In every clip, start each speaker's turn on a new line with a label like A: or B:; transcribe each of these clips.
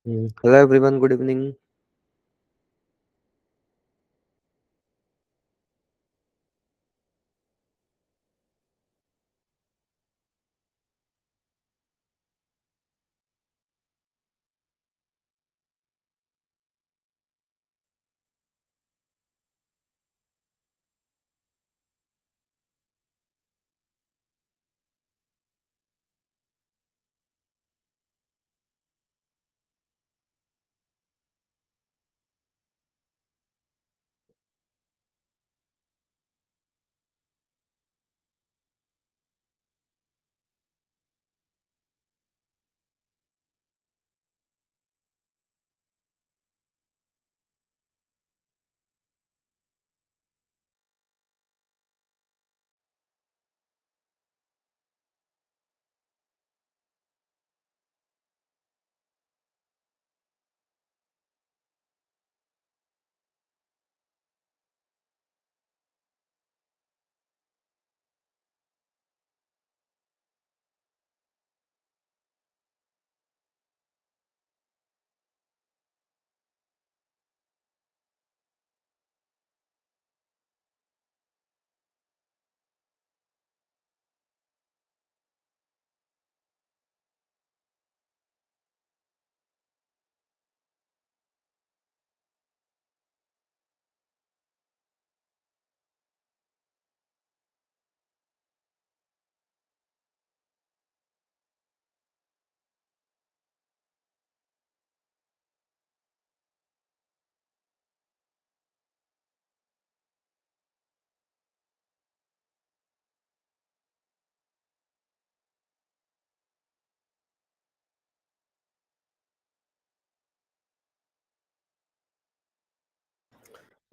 A: Hello everyone, good evening.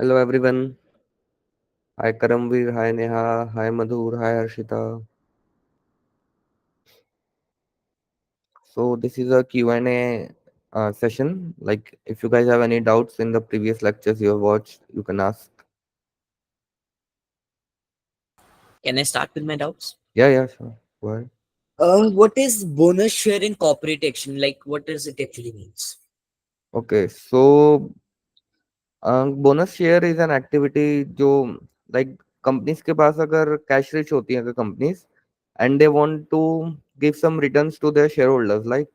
A: Hello everyone. Hi Karamveer, hi Neha, hi Madhur, hi Harshita. So this is a Q&A session. Like if you guys have any doubts in the previous lectures you have watched, you can ask.
B: Can I start with my doubts?
A: Yeah, sure. Go ahead.
B: What is bonus share in corporate action? Like, what does it actually means?
A: Okay, so bonus share is an activity जो like companies के पास अगर cash rich होती है companies and they want to give some returns to their shareholders like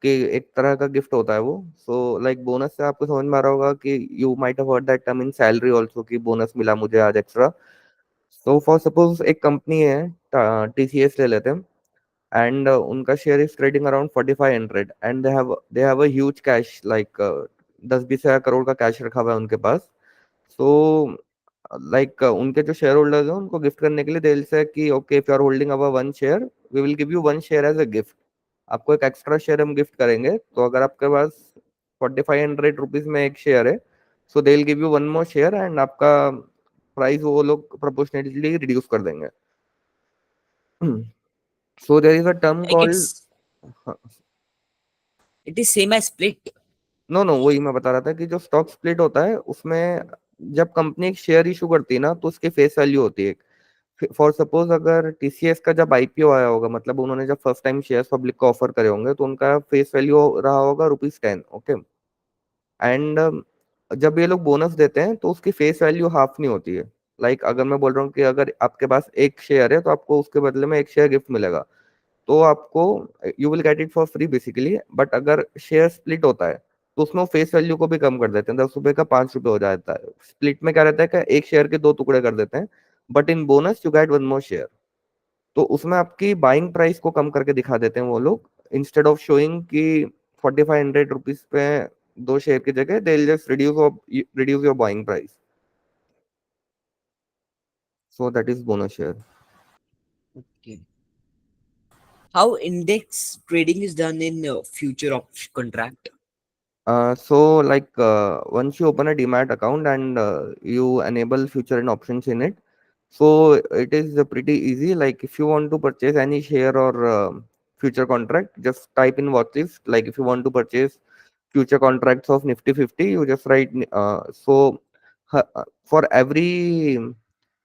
A: कि एक तरह का गिफ्ट होता है वो सो लाइक बोनस से आपको समझ में आ रहा होगा कि you might have heard that term in salary also कि बोनस मिला मुझे आज एक्स्ट्रा सो फॉर सपोज एक कंपनी है टीसीएस ले लेते हैं एंड उनका share is trading around 4500 and they have a huge cash like 10-20 हजार करोड़ का कैश रखा हुआ है उनके पास सो लाइक उनके जो शेयर होल्डर्स हैं उनको गिफ्ट करने के लिए दिल से कि okay if you are holding our one share we will give you one share as a gift आपको एक एक्स्ट्रा शेयर हम गिफ्ट करेंगे तो अगर आपके पास 4500 रुपीज में एक शेयर है so they will give you one more share and आपका प्राइस वो लोग प्रोपोर्शनेटली रिड्यूस कर देंगे so there is a term
B: Like,
A: called
B: it is same as split.
A: No no वही मैं बता रहा था कि जो स्टॉक स्प्लिट होता है उसमें जब कंपनी एक शेयर इशू करती है ना तो उसकी फेस वैल्यू होती है फॉर सपोज अगर टीसीएस का जब आईपीओ आया होगा मतलब उन्होंने जब फर्स्ट टाइम शेयर पब्लिक को ऑफर करे होंगे तो उनका फेस वैल्यू रहा होगा ₹10 ओके एंड जब ये लोग बोनस देते हैं तो उसकी फेस वैल्यू हाफ नहीं होती है अगर मैं बोल रहा हूँ कि अगर आपके पास एक शेयर है तो आपको उसके बदले में एक शेयर गिफ्ट मिलेगा तो आपको you will get it for free basically but अगर शेयर स्प्लिट होता है तो उसमें फेस वैल्यू को भी कम कर देते हैं 10 रुपए का 5 रुपए हो जाता है स्प्लिट में क्या रहता है कि एक शेयर के दो टुकड़े कर देते हैं but in bonus you get one more share तो उसमें आपकी बाइंग प्राइस को कम करके दिखा देते हैं वो लोग इंस्टेड ऑफ शोइंग कि 4500 रुपीज पे दो शेयर की जगह they just reduce your buying price so that is bonus share
B: Okay. How index trading is done in future option contract?
A: Once you open a demat account and you enable future and options in it, so it is pretty easy. Like if you want to purchase any share or future contract, just type in watchlist. Like if you want to purchase future contracts of Nifty 50, you just write. For every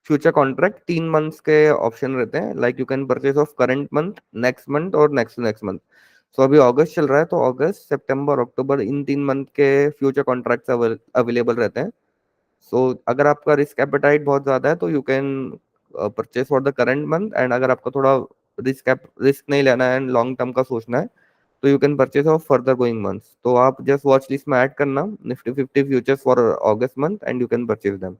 A: future contract, 3 months के option रहते हैं. Like you can purchase of current month, next month और next to next month. सो अभी अगस्त चल रहा है, तो अगस्त सितंबर अक्टूबर इन 3 month के फ्यूचर कॉन्ट्रैक्ट्स अवेलेबल रहते हैं। सो अगर आपका रिस्क एपेटाइट बहुत ज्यादा है तो you can purchase for the current month, and अगर आपको थोड़ा रिस्क नहीं लेना है एंड लॉन्ग टर्म का सोचना है तो you can purchase of further going months. तो आप जस्ट वॉच लिस्ट में ऐड करना Nifty 50 futures for August month and you can purchase them.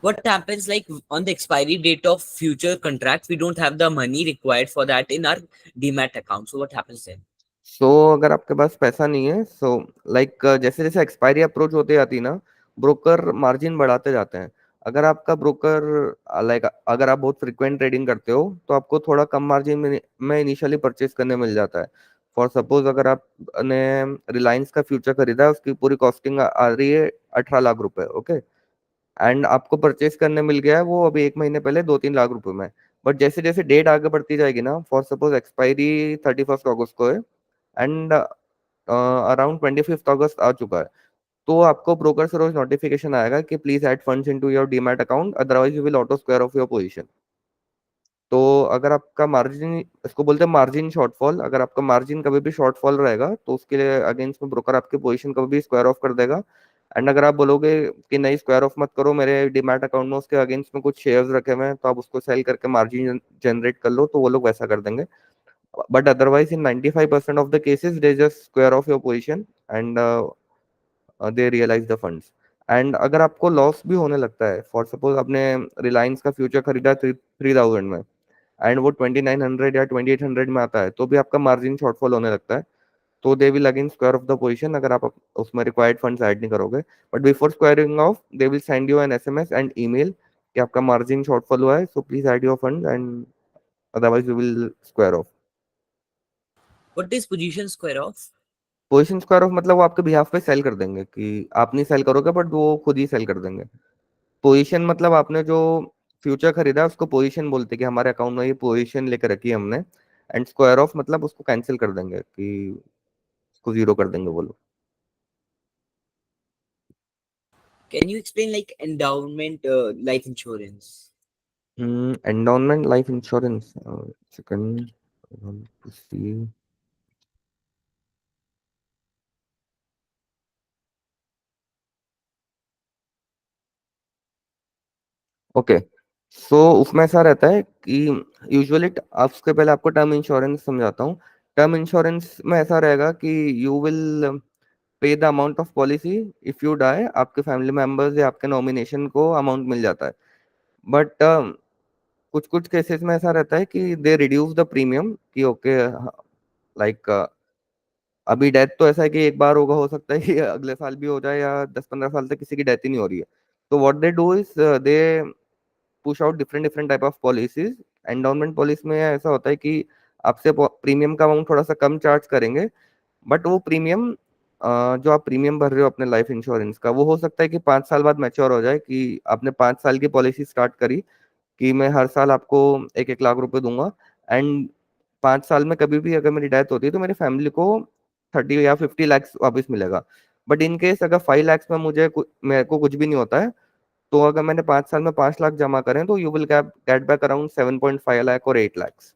B: What happens like on the expiry date of future contracts? We don't have the money required for that in our demat account. So what happens then?
A: सो अगर आपके पास पैसा नहीं है, so like जैसे जैसे expiry approach होते जाती है ना, ब्रोकर मार्जिन बढ़ाते जाते हैं। अगर आपका ब्रोकर लाइक अगर आप बहुत फ्रिक्वेंट ट्रेडिंग करते हो तो आपको थोड़ा कम मार्जिन में इनिशियली परचेज करने मिल जाता है। फॉर सपोज अगर आपने रिलायंस का फ्यूचर खरीदा है, उसकी पूरी कॉस्टिंग आ रही है 18 लाख रुपए, ओके, एंड आपको परचेज करने मिल गया है वो अभी 1 महीने पहले 2-3 लाख रुपए में। बट जैसे जैसे डेट आगे बढ़ती जाएगी ना, फॉर सपोज एक्सपायरी 31 अगस्त को है एंड अराउंड 25 अगस्त आ चुका है, तो आपको ब्रोकर से रोज नोटिफिकेशन आएगा कि please add funds into your demat account, otherwise you will auto square of your position. तो अगर आपका मार्जिन, इसको बोलते हैं मार्जिन शॉर्टफॉल, अगर आपका मार्जिन कभी भी शॉर्टफॉल रहेगा तो उसके लिए अगेंस्ट में ब्रोकर आपकी पोजीशन कभी भी स्क्वायर ऑफ कर देगा। एंड अगर आप बोलोगे कि नहीं स्क्वायर ऑफ मत करो, मेरे डीमैट अकाउंट में उसके अगेंस्ट में कुछ शेयर्स रखे हुए हैं तो आप उसको सेल करके मार्जिन जनरेट कर लो, तो वो लोग वैसा कर देंगे। But otherwise, in 95% of the cases, they just square off your position and they realize the funds. And अगर आपको लॉस भी होने लगता है, फॉर सपोज आपने रिलायंस का फ्यूचर खरीदा 3000 में एंड वो 2900 या 2800 में आता है, तो भी आपका मार्जिन शॉर्टफॉल होने लगता है। तो they will again square off the position अगर आप उसमें रिक्वायर्ड फंड्स ऐड नहीं करोगे। But before squaring off they will send you an SMS and email कि आपका मार्जिन शॉर्टफॉल हुआ है, so please add your fund and otherwise we will square off.
B: What is position square off?
A: Position square off मतलब वो आपके behalf पे cell कर देंगे, कि आप नहीं सेल करोगे बट वो खुद ही सेल कर देंगे। पोजीशन मतलब आपने जो फ्यूचर खरीदा है उसको पोजीशन बोलते हैं कि हमारे अकाउंट में ये पोजीशन लेकर रखी है हमने। एंड स्क्वायर ऑफ मतलब उसको कैंसिल कर देंगे, कि उसको जीरो कर देंगे वो लोग।
B: Can you explain like endowment life insurance?
A: Endowment life insurance, second, okay. So उसमें ऐसा रहता है कि यूजुअली उसके पहले आपको टर्म इंश्योरेंस समझाता हूँ। टर्म इंश्योरेंस में ऐसा रहेगा कि you will pay the amount of policy if you die, आपके फैमिली मेंबर्स या आपके नॉमिनेशन को अमाउंट मिल जाता है। बट कुछ कुछ केसेस में ऐसा रहता है कि दे रिड्यूस द प्रीमियम, कि ओके लाइक अभी डेथ तो ऐसा है कि एक बार होगा, हो सकता है कि अगले साल भी हो जाए या 10-15 साल तक किसी की डेथ ही नहीं हो रही है। तो what they do is they push out different different type of policies. Endowment policy में ऐसा होता है कि आपसे प्रीमियम का अमाउंट थोड़ा सा कम चार्ज करेंगे, बट वो प्रीमियम जो आप प्रीमियम भर रहे हो अपने लाइफ इंश्योरेंस का, वो हो सकता है कि 5 साल बाद मैच्योर हो जाए, कि आपने 5 साल की पॉलिसी स्टार्ट करी कि मैं हर साल आपको 1-1 लाख रुपए दूंगा, एंड 5 साल में कभी भी अगर मेरी डेथ होती है तो मेरी फैमिली को 30 या 50 लैक्स वापस मिलेगा। बट इन केस अगर 5 लैक्स में मेरे को कुछ भी नहीं होता है, तो अगर मैंने 5 साल में 5 लाख जमा करें तो you will get back around 7.5 lakh और 8 lakhs.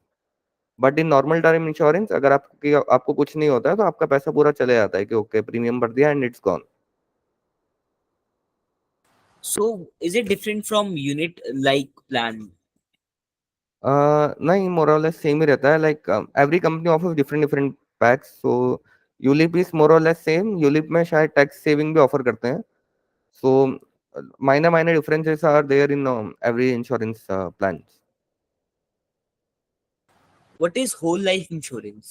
A: But in normal term insurance अगर आपको कुछ नहीं होता है तो आपका पैसा पूरा चले जाता है, कि ओके प्रीमियम भर दिया and it's gone.
B: So is it different from unit like plan?
A: नहीं, मोरलेस सेम ही रहता है। Like every company offers different different packs, so ULIP is more or less same. ULIP में शायद टैक्स सेविंग भी ऑफर करते हैं। So minor minor differences are there in every insurance plan.
B: What is whole life insurance?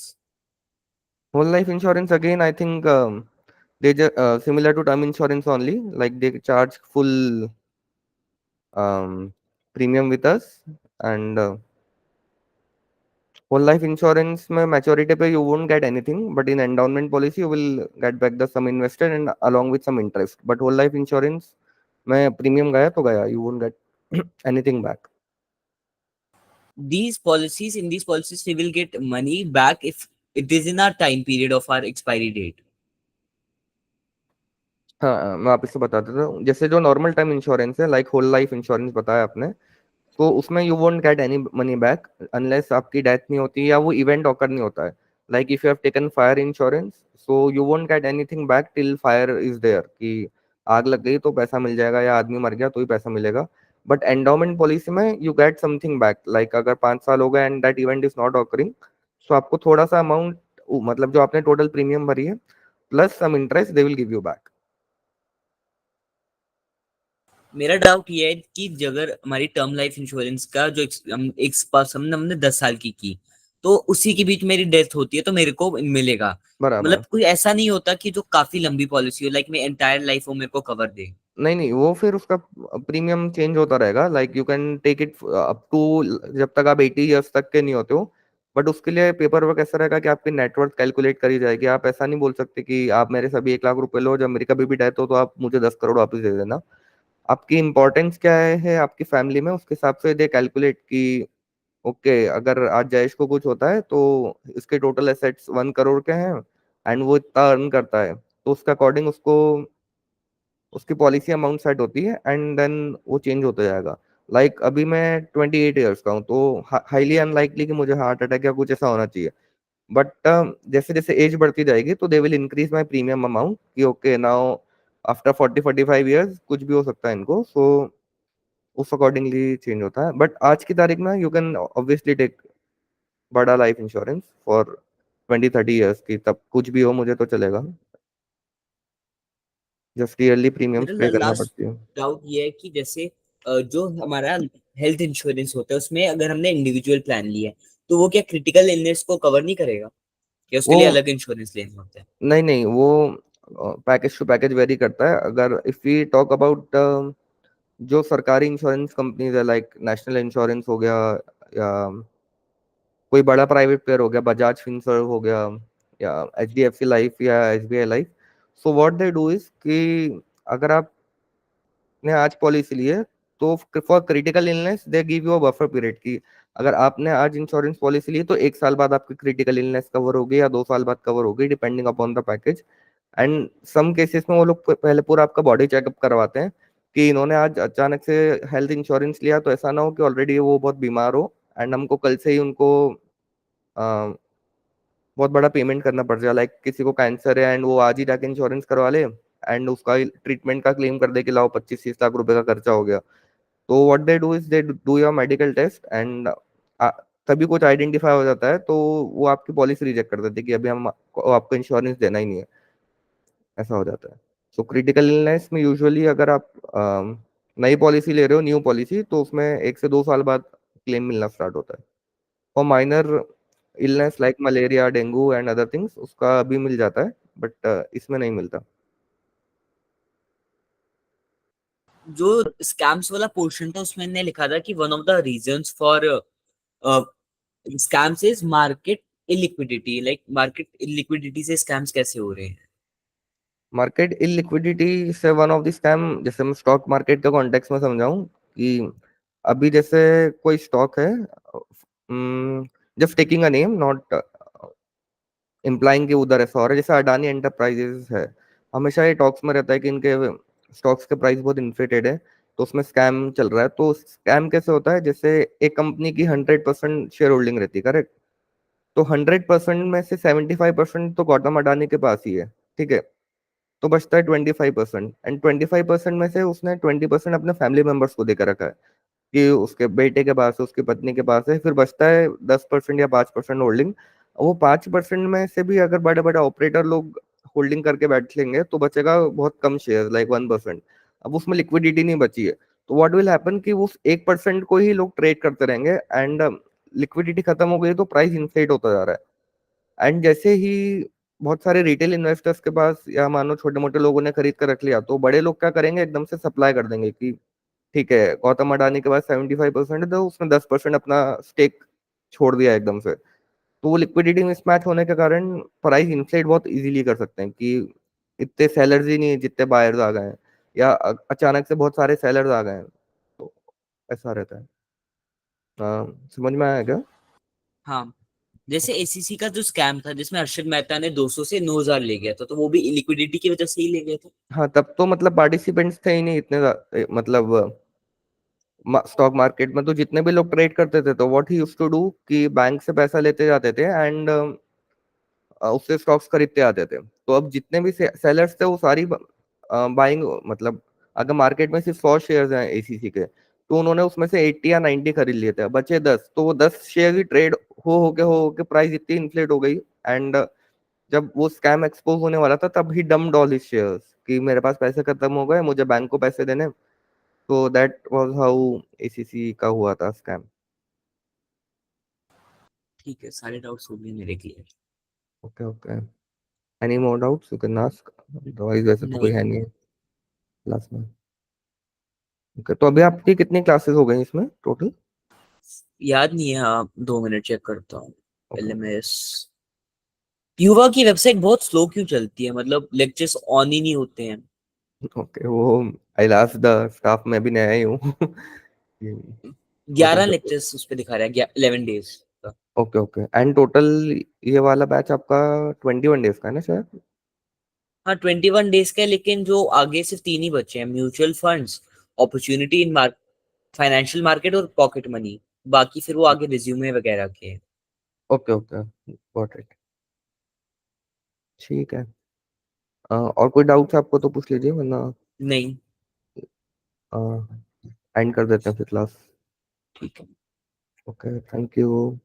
A: Whole life insurance again I think they similar to term insurance only, like they charge full premium with us, and whole life insurance में maturity पे you won't get anything, but in endowment policy you will get back the sum invested and along with some interest, but whole life insurance में premium गया तो गया, you won't get anything back.
B: These policies, in these policies, we will get money back if it is in our time period of our expiry date.
A: हाँ, मैं वापस से बता देता हूँ। जैसे जो नॉर्मल टाइम इंश्योरेंस है, लाइक होल लाइफ इंश्योरेंस बताया आपने, तो उसमें you won't get any money back unless आपकी डेथ नहीं होती या वो इवेंट ऑकर नहीं होता है। Like if you have taken fire insurance, so you won't get anything back till fire is there, कि आग लग गई तो पैसा मिल जाएगा या आदमी मर गया तो ही पैसा मिलेगा। बट एंडोमेंट पॉलिसी में you get something back, like अगर 5 साल हो गए and that event is not occurring, so आपको थोड़ा सा अमाउंट, मतलब जो आपने टोटल प्रीमियम भरी है plus some interest they will give you back.
B: मेरा डाउट ये है कि अगर हमारी टर्म लाइफ इंश्योरेंस का जो एक पास हमने 10 साल की तो उसी के बीच मेरी डेथ होती है तो मेरे को मिलेगा।
A: बराबर।
B: मतलब कोई ऐसा नहीं होता कि जो काफी लंबी पॉलिसी हो, लाइक मैं एंटायर लाइफ वो मेरे को कवर दे।
A: नहीं नहीं, वो फिर उसका प्रीमियम चेंज होता रहेगा, like you can take it up to, जब तक आप 80 ईयर्स तक के नहीं होते हो। बट उसके लिए पेपर वर्क ऐसा रहेगा कि आपकी नेटवर्थ कैलकुलेट करी जाएगी। आप ऐसा नहीं बोल सकते कि आप मेरे सभी 1 लाख रुपए लो, जब मेरी कभी भी डेथ हो तो आप मुझे 10 करोड़ वापस दे देना। आपकी इंपॉर्टेंस क्या है आपकी फैमिली में, उसके हिसाब से दे कैलकुलेट कि ओके, अगर आज जयेश को कुछ होता है तो इसके टोटल एसेट्स 1 करोड़ के हैं एंड वो इतना अर्न करता है, तो उसके अकॉर्डिंग उसको उसकी पॉलिसी अमाउंट सेट होती है एंड देन वो चेंज होता जाएगा। लाइक अभी मैं 28 ईयर्स का हूँ, तो हाईली अनलाइकली कि मुझे हार्ट अटैक या कुछ ऐसा होना चाहिए। बट जैसे जैसे एज बढ़ती जाएगी तो they will increase my premium amount, कि ओके नाउ आफ्टर 40-45 ईयर्स कुछ भी हो सकता है इनको, सो उस अकॉर्डिंगली चेंज होता है। बट आज की तारीख में यू कैन ऑब्वियसली टेक बड़ा लाइफ इंश्योरेंस फॉर 20-30 ईयर्स की, तब कुछ भी हो मुझे तो चलेगा, जस्ट ईयरली प्रीमियम्स पे
B: मेरा
A: करना
B: लास्ट
A: पड़ती है।
B: डाउट ये है कि जैसे जो हमारा हेल्थ इंश्योरेंस होता है उसमें अगर हमने इंडिविजुअल प्लान लिया है तो वो क्या क्रिटिकल इलनेस को कवर नहीं करेगा, या उसके
A: वो
B: लिए अलग इंश्योरेंस लेना होता है?
A: नहीं नहीं, वो पैकेज टू पैकेज वेरी करता है। अगर इफ वी टॉक अबाउट जो सरकारी इंश्योरेंस कंपनीज है, लाइक नेशनल इंश्योरेंस हो गया, या कोई बड़ा प्राइवेट प्लेयर हो गया, बजाज फिनसर्व हो गया, या HDFC लाइफ या SBI life, so what they do is कि अगर आपने आज पॉलिसी ली है तो for critical illness they give you a buffer period की, अगर आपने आज इंश्योरेंस पॉलिसी ली तो 1 साल बाद आपकी क्रिटिकल इलनेस कवर होगी या 2 साल बाद कवर होगी, depending upon the package. And some cases में वो लोग पहले पूरा आपका बॉडी चेकअप करवाते हैं कि इन्होंने आज अचानक से हेल्थ इंश्योरेंस लिया तो ऐसा ना हो कि ऑलरेडी वो बहुत बीमार हो एंड हमको कल से ही उनको अ, बहुत बड़ा पेमेंट करना पड़ जाए। लाइक किसी को कैंसर है एंड वो आज ही जाके इंश्योरेंस करवा ले एंड उसका ट्रीटमेंट का क्लेम कर दे कि लाओ 25-30 लाख रुपए का खर्चा हो गया। तो what they do is they do your medical test and तभी कुछ आइडेंटिफाई हो जाता है तो वो आपकी पॉलिसी रिजेक्ट कर देते हैं कि अभी हम आपको इंश्योरेंस देना ही नहीं है, ऐसा हो जाता है। सो क्रिटिकल इलनेस में यूजुअली अगर आप नई पॉलिसी ले रहे हो, न्यू पॉलिसी, तो उसमें 1 से 2 साल बाद क्लेम मिलना स्टार्ट होता है। और minor illness like malaria, dengue and other things उसका अभी मिल जाता है, बट इसमें नहीं मिलता।
B: जो स्कैम्स वाला पोर्शन था उसमें ने लिखा था कि one of the reasons for scams is market illiquidity, like market illiquidity से स्कैम्स कैसे हो रहे हैं?
A: मार्केट इलिक्विडिटी से वन ऑफ द स्कैम, जैसे मैं स्टॉक मार्केट के कॉन्टेक्स्ट में समझाऊं कि अभी जैसे कोई स्टॉक है, just taking a name, not implying कि उधर ऐसा हो रहा है, जैसे अडानी एंटरप्राइजेस है, हमेशा ये टॉक्स में रहता है कि इनके स्टॉक्स के प्राइस बहुत इन्फ्लेटेड है तो उसमें स्कैम चल रहा है। तो स्कैम कैसे होता है, जैसे एक कंपनी की 100% शेयर होल्डिंग रहती है, करेक्ट? तो 100% में से 75% तो गौतम अडानी के पास ही है, ठीक है? तो बचता है 25%, एंड 25% में से उसने 20% अपने फैमिली मेंबर्स को देकर रखा है कि उसके बेटे के पास है, उसकी पत्नी के पास है, फिर बचता है 10% या 5% होल्डिंग। वो 5% में से भी अगर बड़े बड़े ऑपरेटर लोग होल्डिंग करके बैठ लेंगे तो बचेगा बहुत कम शेयर, लाइक 1%। अब उसमें लिक्विडिटी नहीं बची है, तो व्हाट विल हैपन कि उस 1% को ही लोग ट्रेड करते रहेंगे एंड लिक्विडिटी खत्म हो गई तो प्राइस इन्फ्लेट होता जा रहा है। एंड जैसे ही बहुत सारे रिटेल इन्वेस्टर्स के पास या मानो छोटे मोटे लोगों ने खरीद कर रख लिया, तो बड़े लोग क्या करेंगे, एकदम से सप्लाई कर देंगे कि ठीक है, गौतम अडानी के पास 75% है तो उसने 10% अपना स्टेक छोड़ दिया एकदम से। तो वो लिक्विडिटी मिसमैच होने के कारण प्राइस इन्फ्लेट बहुत इजीली कर सकते हैं कि इतने सेलर्स ही नहीं है जितने बायर्स आ गए हैं, या अचानक से बहुत सारे सेलर्स आ गए हैं, तो ऐसा रहता है। समझ में आया क्या?
B: हाँ, जैसे एसीसी का जो स्कैम था जिसमें हर्षद मेहता ने 200 से 9,000 ले गया था, तो वो भी इलिक्विडिटी की वजह से ही ले गया था।
A: हाँ, तब तो मतलब पार्टिसिपेंट्स थे ही नहीं इतने मतलब स्टॉक मार्केट में तो जितने भी लोग ट्रेड करते थे, तो what he used to do कि बैंक से पैसा लेते जाते थे एंड उससे स्टॉक्स खरीदते आते थे। तो अब जितने भी सेलर्स थे वो सारी बाइंग, मतलब अगर मार्केट में सिर्फ 100 शेयर्स हैं एसीसी के, तो उन्होंने उसमें से 80 या 90 खरीद लिए थे, बचे 10, तो वो 10 शेयर की ट्रेड हो के प्राइस इतनी इन्फ्लेट हो गई। एंड जब वो स्कैम एक्सपोज होने वाला था, तब ही डम्प्ड ऑल हिज शेयर्स कि मेरे पास पैसे खत्म हो गए, मुझे बैंक को पैसे देने। तो दैट वाज हाउ एसीसी का हुआ था स्कैम।
B: ठीक है, सारे डाउट्स हो गए मेरे clear.
A: Okay okay, any more doubts you can ask, otherwise वैसे तो कोई
B: नहीं,
A: है नहीं क्लास में। ओके, तो अभी आपकी कितनी क्लासेस हो गई इसमें टोटल?
B: याद नहीं है। हाँ, 2 मिनट चेक करता हूँ।
A: ओके
B: LMS युवा की वेबसाइट बहुत स्लो क्यों चलती है? मतलब लेक्चर्स ऑन ही नहीं होते हैं।
A: ओके, वो आई लास्ट द स्टाफ में भी नया ही हूँ। व्हाट इज
B: 11
A: द,
B: लेक्चर्स उस पर दिखा रहा है, 11 डेज का।
A: ओके ओके, एंड टोटल ये वाला बैच आपका 21 डेज का है ना शायद?
B: हाँ, 21 डेज का है, लेकिन जो आगे सिर्फ 3 ही बचे हैं: mutual funds, opportunity in financial market और पॉकेट मनी। बाकी फिर वो आगे रिज्यूमे वगैरह के हैं।
A: ओके ओके, गॉट इट, ठीक है। और कोई डाउट्स आपको तो पूछ लीजिए, वरना
B: नहीं।
A: एंड कर देते हैं फिर क्लास।
B: ठीक है।
A: Okay, thank you.